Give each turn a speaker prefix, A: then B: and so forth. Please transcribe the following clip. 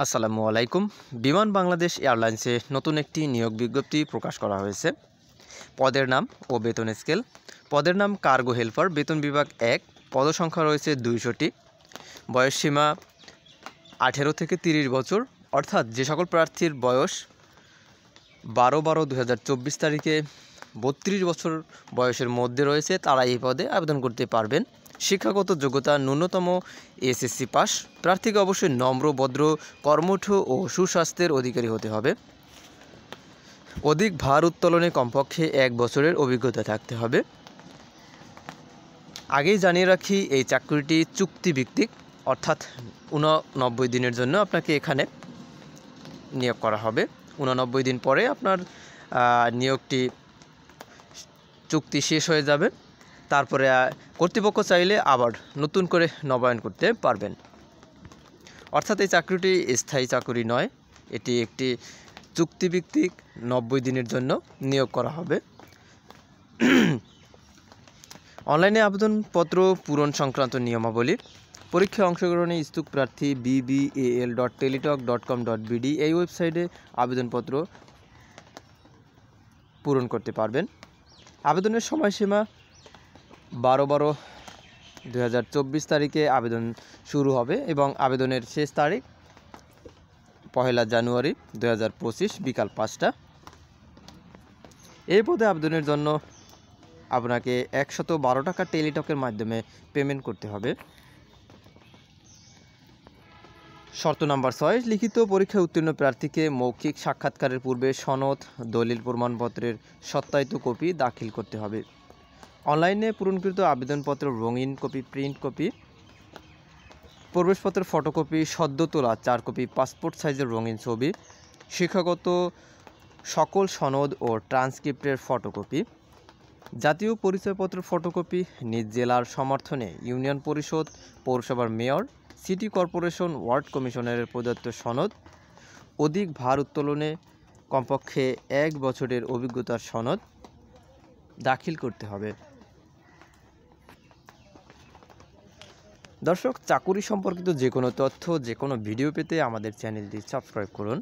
A: আসসালামু আলাইকুম। বিমান বাংলাদেশ এয়ারলাইন্সে নতুন একটি নিয়োগ বিজ্ঞপ্তি প্রকাশ করা হয়েছে। পদের নাম ও বেতন স্কেল। পদের নাম কার্গো হেল্পার, বেতন বিভাগ ১, পদসংখ্যা রয়েছে ২০০টি। বয়সসীমা ১৮ থেকে ৩০ বছর, অর্থাৎ যে সকল প্রার্থীর বয়স ১২/১২/২০২৪ তারিখে ৩২ বছর বয়সের মধ্যে রয়েছে তারা এই পদে আবেদন করতে পারবেন। শিক্ষাগত যোগ্যতা ন্যূনতম এসএসসি পাস। প্রার্থীকে অবশ্যই নম্র, ভদ্র, কর্মঠ ও সুস্বাস্থ্যের অধিকারী হতে হবে। অধিক ভার উত্তোলনে কমপক্ষে ১ বছরের অভিজ্ঞতা থাকতে হবে। আগেই জানিয়ে রাখি, এই চাকরিটি চুক্তিভিত্তিক, অর্থাৎ ৮৯ দিনের জন্য আপনাকে এখানে নিয়োগ করা হবে। ৮৯ দিন পরে আপনার নিয়োগটি চুক্তি শেষ হয়ে যাবে। তারপরে কর্তৃপক্ষ চাইলে আবার নতুন করে নবায়ন করতে পারবেন। অর্থাৎ এই চাকরিটি স্থায়ী চাকরি নয়, এটি একটি চুক্তিভিত্তিক ৯০ দিনের জন্য নিয়োগ করা হবে। অনলাইনে আবেদনপত্র পূরণ সংক্রান্ত নিয়মাবলী। পরীক্ষায় অংশগ্রহণে ইচ্ছুক প্রার্থী bbal.teletalk.com.bd এই ওয়েবসাইটে আবেদনপত্র পূরণ করতে পারবেন। আবেদনের সময়সীমা ১২/১২/২০২৪ তারিখে আবেদন শুরু হবে এবং আবেদনের শেষ তারিখ ১ জানুয়ারি ২০২৫ বিকাল ৫টা। এই পদে আবেদনের জন্য আপনাকে ১১২ টাকা টেলিটকের মাধ্যমে পেমেন্ট করতে হবে। শর্ত নাম্বার ৬, লিখিত পরীক্ষায় উত্তীর্ণ প্রার্থীকে মৌখিক সাক্ষাৎকারের পূর্বে সনদ, দলিল, প্রমাণপত্রের সত্যায়িত কপি দাখিল করতে হবে। অনলাইনে পূরণকৃত আবেদনপত্র রঙিন কপি, প্রিন্ট কপি, প্রবেশপত্রের ফটোকপি, সদ্য তোলা ৪ কপি পাসপোর্ট সাইজের রঙিন ছবি, শিক্ষাগত সকল সনদ ও ট্রান্সক্রিপ্টের ফটোকপি, জাতীয় পরিচয়পত্রের ফটোকপি, নিজ জেলার সমর্থনে ইউনিয়ন পরিষদ, পৌরসভার মেয়র, সিটি কর্পোরেশন, ওয়ার্ড কমিশনারের প্রদত্ত সনদ, অধিক ভার উত্তোলনে কমপক্ষে ১ বছরের অভিজ্ঞতার সনদ দাখিল করতে হবে। দর্শক, চাকুরি সম্পর্কিত যে কোনো তথ্য, যে কোনো ভিডিও পেতে আমাদের চ্যানেলটি সাবস্ক্রাইব করুন।